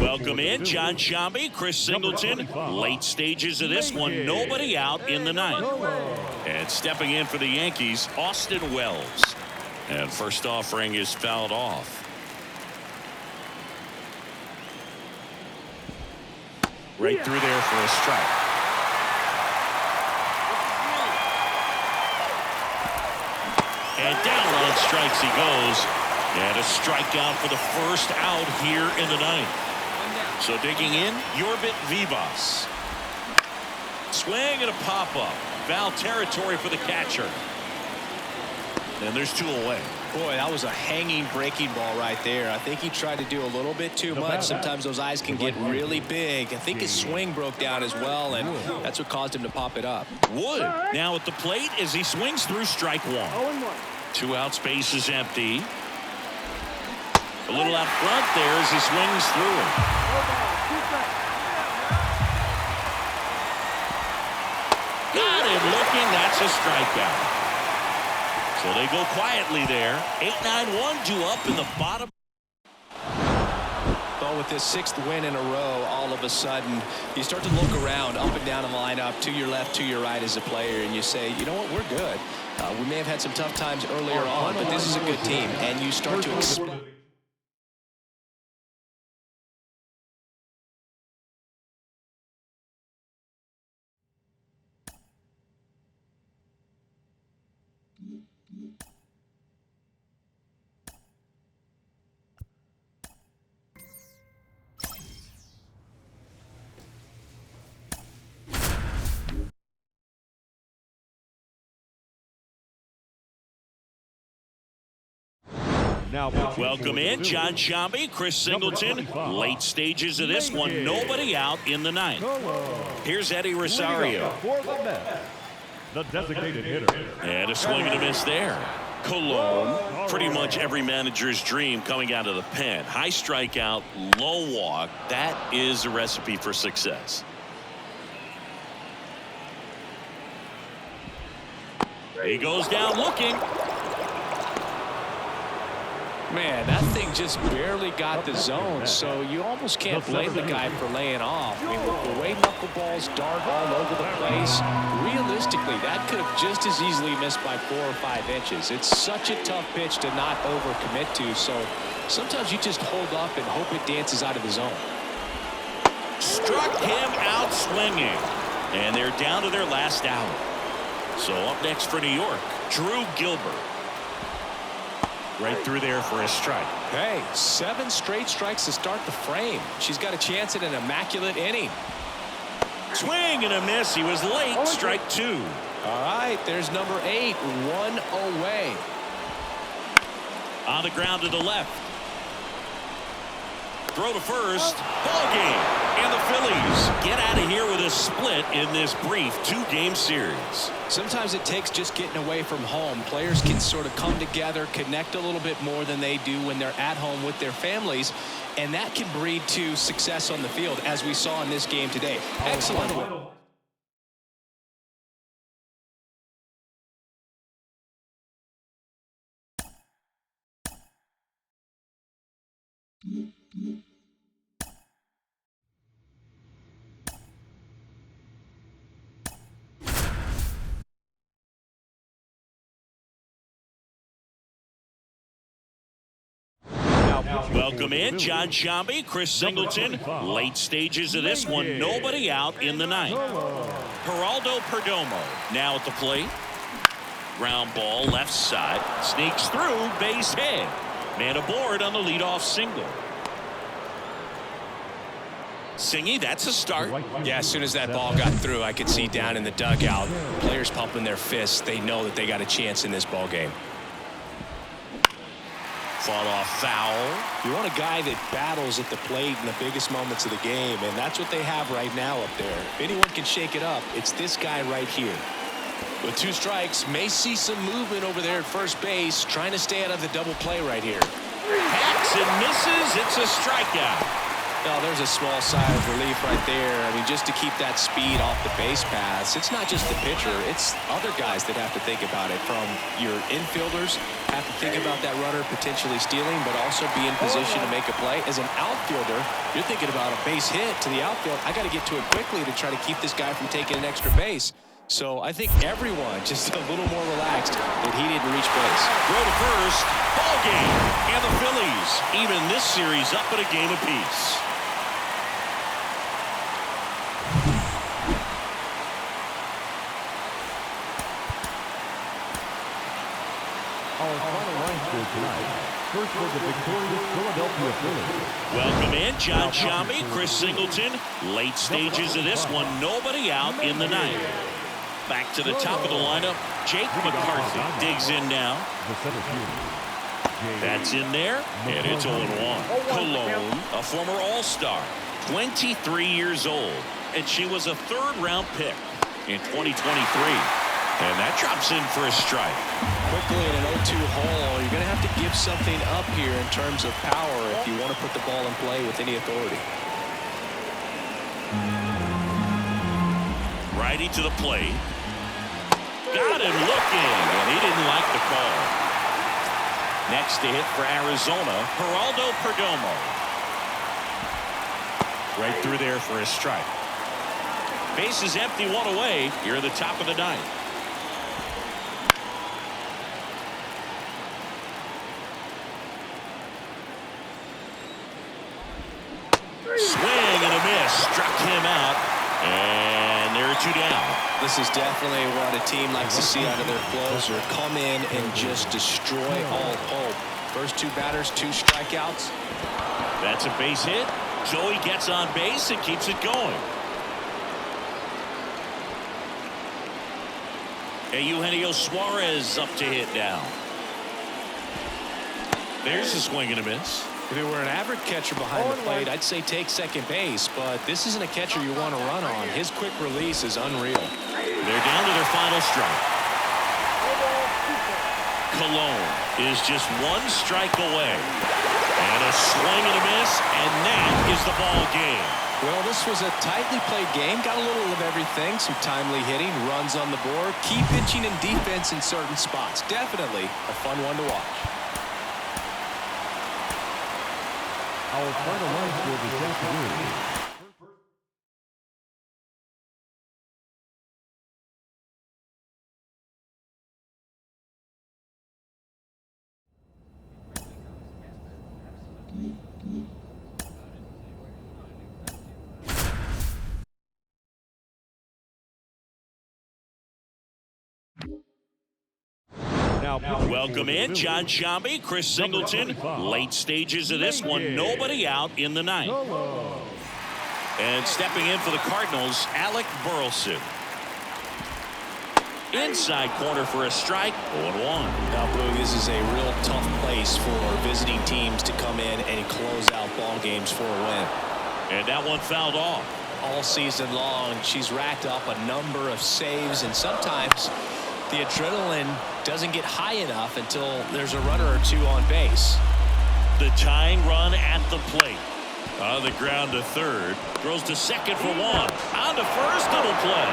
Welcome in, John Shambi, Chris Singleton. Late stages of this one, nobody out in the ninth. And stepping in for the Yankees, Austin Wells. And first offering is fouled off. Right through there for a strike. And down on strikes he goes. And a strikeout for the first out here in the ninth. So digging in, Yorbit Vivas. Swing and a pop-up. Foul territory for the catcher. And there's two away. Boy, that was a hanging breaking ball right there. I think he tried to do a little bit too much. Sometimes those eyes can get really big. I think his swing broke down as well, and that's what caused him to pop it up. Wood now at the plate as he swings through strike one. 2 out, space is empty. A little out front there as he swings through it. Got him looking. That's a strikeout. So they go quietly there. 8-9-1 due up in the bottom. Well, with this 6th win in a row, all of a sudden you start to look around up and down the lineup, to your left, to your right as a player, and you say, you know what, we're good. We may have had some tough times earlier on, but this is a good team, and you start to expect. Welcome in, John Shambi, Chris Singleton. Late stages of this one, nobody out in the ninth. Here's Eddie Rosario. The designated hitter. And a swing and a miss there. Cologne, pretty much every manager's dream coming out of the pen. High strikeout, low walk. That is a recipe for success. He goes down looking. Man, that thing just barely got the zone, so you almost can't blame the guy for laying off. I mean, with the way knuckleballs dart all over the place, realistically, that could have just as easily missed by 4 or 5 inches. It's such a tough pitch to not overcommit to, so sometimes you just hold up and hope it dances out of the zone. Struck him out swinging, and they're down to their last out. So up next for New York, Drew Gilbert. Right through there for a strike. Hey, 7 straight strikes to start the frame. She's got a chance at an immaculate inning. Swing and a miss. He was late. Strike 2. All right, there's number 8. 1 away. On the ground to the left. Throw to first. Ball game. And the Phillies get out of here with a split in this brief 2-game series. Sometimes it takes just getting away from home. Players can sort of come together, connect a little bit more than they do when they're at home with their families, and that can breed to success on the field, as we saw in this game today. Excellent. Welcome in, John Shambi, Chris Singleton. Late stages of this one, nobody out in the ninth. Geraldo Perdomo now at the plate. Ground ball left side. Sneaks through, base hit. Man aboard on the leadoff single. Singy, that's a start. Yeah, as soon as that ball got through, I could see down in the dugout, players pumping their fists. They know that they got a chance in this ball game. Fought off foul. You want a guy that battles at the plate in the biggest moments of the game, and that's what they have right now up there. If anyone can shake it up, it's this guy right here. With 2 strikes, may see some movement over there at first base, trying to stay out of the double play right here. Hacks and misses. It's a strikeout. Oh, there's a small sigh of relief right there. I mean, just to keep that speed off the base paths. It's not just the pitcher. It's other guys that have to think about it. From your infielders have to think about that runner potentially stealing, but also be in position to make a play. As an outfielder, you're thinking about a base hit to the outfield. I got to get to it quickly to try to keep this guy from taking an extra base. So I think everyone just a little more relaxed that he didn't reach base. Throw to first. Ball game. And the Phillies even this series up at a game apiece. Our final line score tonight. First for the victorious Philadelphia Phillies. Welcome in, John Sciambi, Chris Singleton. Late stages of this one, nobody out in the ninth. Back to the top of the lineup, Jake McCarthy digs in now. The center fielder. That's in there, and it's 0-1. Cologne, a former All-Star, 23 years old, and she was a third-round pick in 2023. And that drops in for a strike. Quickly in an 0-2 hole, you're going to have to give something up here in terms of power if you want to put the ball in play with any authority. Righty to the plate. Got him looking, and he didn't like the call. Next to hit for Arizona, Geraldo Perdomo. Right through there for a strike. Base is empty, one away. Here at the top of the ninth. Swing and a miss. Struck him out. And there are two down. This is definitely what a team likes to see out of their closer. Come in and just destroy all hope. First two batters, 2 strikeouts. That's a base hit. Joey gets on base and keeps it going. And Eugenio Suarez up to hit now. There's a swing and a miss. If it were an average catcher behind the plate, I'd say take second base, but this isn't a catcher you want to run on. His quick release is unreal. They're down to their final strike. Cologne is just 1 strike away. And a swing and a miss, and that is the ball game. Well, this was a tightly played game. Got a little of everything. Some timely hitting, runs on the board, key pitching and defense in certain spots. Definitely a fun one to watch. Our final line score this afternoon. Welcome in, John Sciambi, Chris Singleton. Late stages of this one, nobody out in the ninth. And stepping in for the Cardinals, Alec Burleson. Inside corner for a strike, 0-1. Now, Blue, this is a real tough place for visiting teams to come in and close out ball games for a win. And that one fouled off. All season long, she's racked up a number of saves, and sometimes the adrenaline doesn't get high enough until there's a runner or 2 on base. The tying run at the plate. On the ground to third. Throws to second for 1. On to first, double play.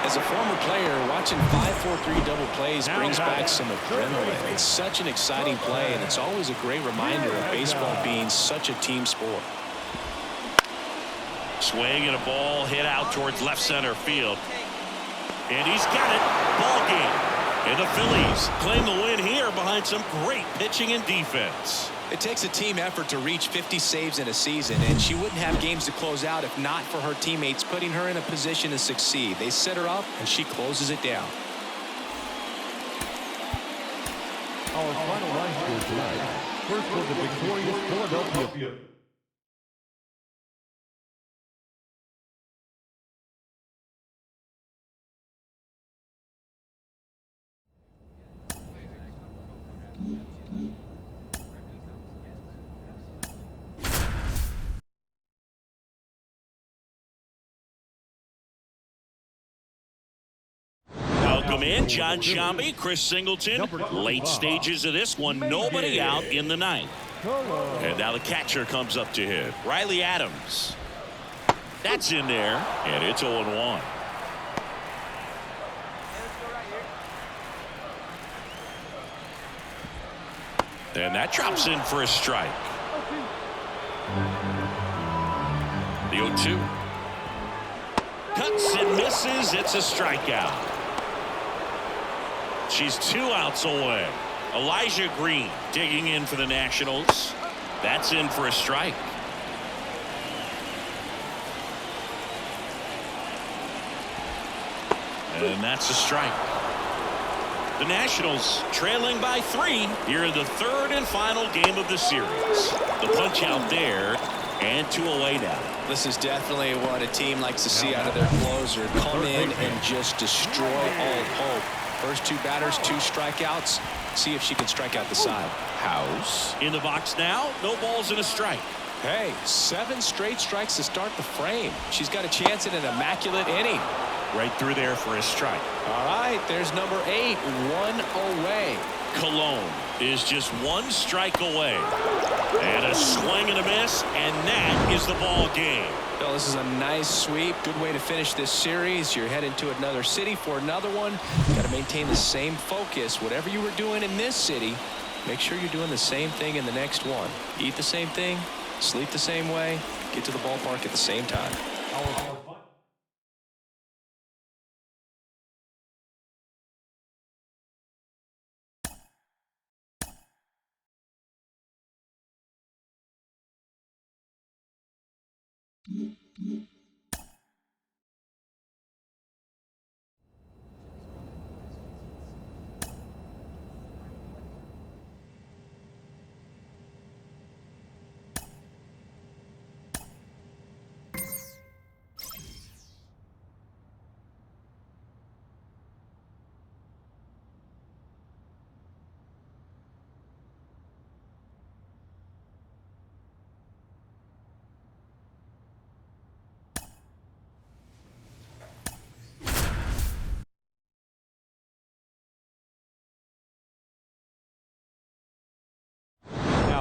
As a former player, watching 5-4-3 double plays brings back some adrenaline. It's such an exciting play, and it's always a great reminder of baseball being such a team sport. Swing and a ball hit out towards left center field. And he's got it. Ball game. And the Phillies claim the win here behind some great pitching and defense. It takes a team effort to reach 50 saves in a season, and she wouldn't have games to close out if not for her teammates putting her in a position to succeed. They set her up, and she closes it down. Our final line score tonight. First for the victorious Philadelphia. Welcome in, John Sciambi, Chris Singleton. Late stages of this one, nobody out in the ninth. And now the catcher comes up to hit. Riley Adams. That's in there, and it's 0-1. And that drops in for a strike. The 0-2. Cuts and misses. It's a strikeout. She's 2 outs away. Elijah Green digging in for the Nationals. That's in for a strike. And that's a strike. The Nationals trailing by 3 here in the 3rd and final game of the series. The punch out there, and 2 away now. This is definitely what a team likes to see out of their closer. Come in and just destroy all hope. First 2 batters, 2 strikeouts. See if she can strike out the side. House in the box now. No balls and a strike. Hey, 7 straight strikes to start the frame. She's got a chance at an immaculate inning. Right through there for a strike. All right, there's number 8, 1 away. Cologne is just 1 strike away. And a swing and a miss, and that is the ball game. Well, this is a nice sweep. Good way to finish this series. You're heading to another city for another one. Got to maintain the same focus. Whatever you were doing in this city, make sure you're doing the same thing in the next one. Eat the same thing, sleep the same way, get to the ballpark at the same time.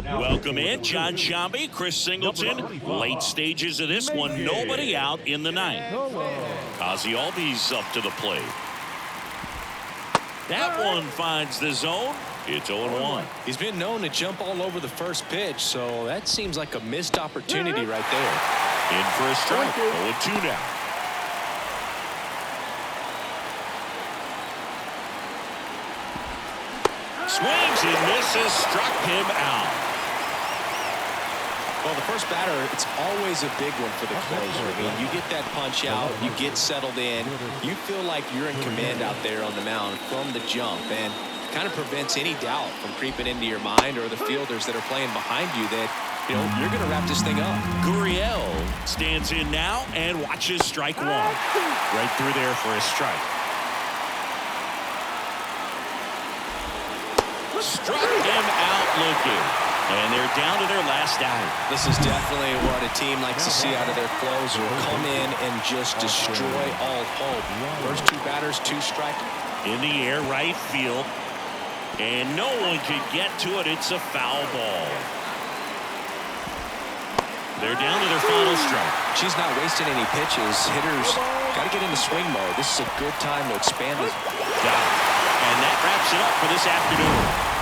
Welcome in, John Shambi, Chris Singleton. Late stages of this one, nobody out in the 9th. Ozzy Albies up to the plate. That one finds the zone. It's 0-1. He's been known to jump all over the first pitch, so that seems like a missed opportunity right there. In for a strike. 0-2 now. Swings and misses, struck him out. Well, the first batter, it's always a big one for the closer. I mean, you get that punch out, you get settled in, you feel like you're in command out there on the mound from the jump, and kind of prevents any doubt from creeping into your mind or the fielders that are playing behind you that, you know, you're going to wrap this thing up. Gurriel stands in now and watches strike 1. Right through there for a strike. Struck him out looking. And they're down to their last out. This is definitely what a team likes to see out of their closer. Come in and just destroy all hope. First 2 batters, 2 strikes. In the air, right field. And no one can get to it. It's a foul ball. They're down to their final strike. She's not wasting any pitches. Hitters got to get into swing mode. This is a good time to expand it. Got it. And that wraps it up for this afternoon.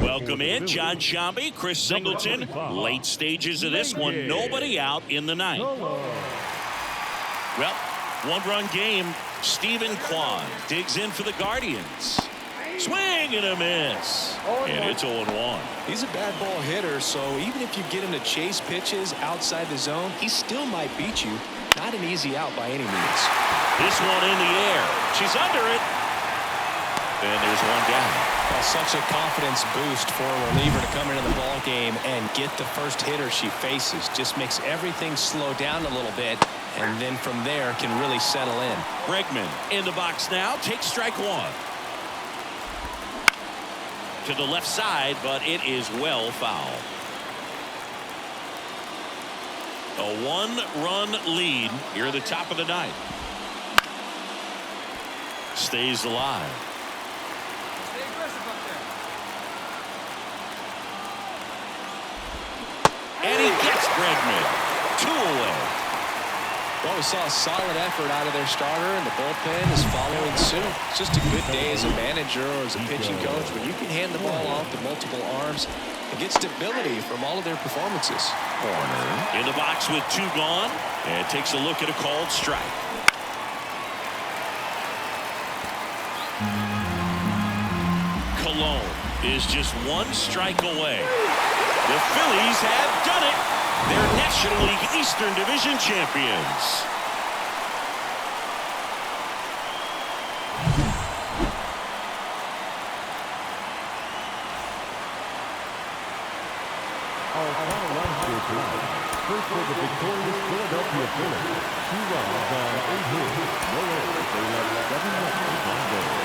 Welcome in, John Shambi, Chris Singleton. Late stages of this one, nobody out in the 9th. Well, 1-run game. Stephen Kwan digs in for the Guardians. Swing and a miss. And it's 0-1. He's a bad ball hitter, so even if you get him to chase pitches outside the zone, he still might beat you. Not an easy out by any means. This one in the air. She's under it. And there's one down. Well, such a confidence boost for a reliever to come into the ball game and get the first hitter she faces. Just makes everything slow down a little bit, and then from there can really settle in. Bregman in the box now. Takes strike one. To the left side, but it is well foul. A one-run lead here at the top of the ninth. Stays alive. Stay aggressive up there. And he gets Bregman. 2 away. Well, we saw a solid effort out of their starter, and the bullpen is following suit. It's just a good day as a manager or as a pitching coach when you can hand the ball off to multiple arms and get stability from all of their performances. Corner in the box with 2 gone, and takes a look at a called strike. Cologne is just 1 strike away. The Phillies have done it. They're National League Eastern Division champions. Our final run here tonight. First for the victorious Philadelphia Phillies. 2 runs on 8 hits. No errors. They left 7 runs on base.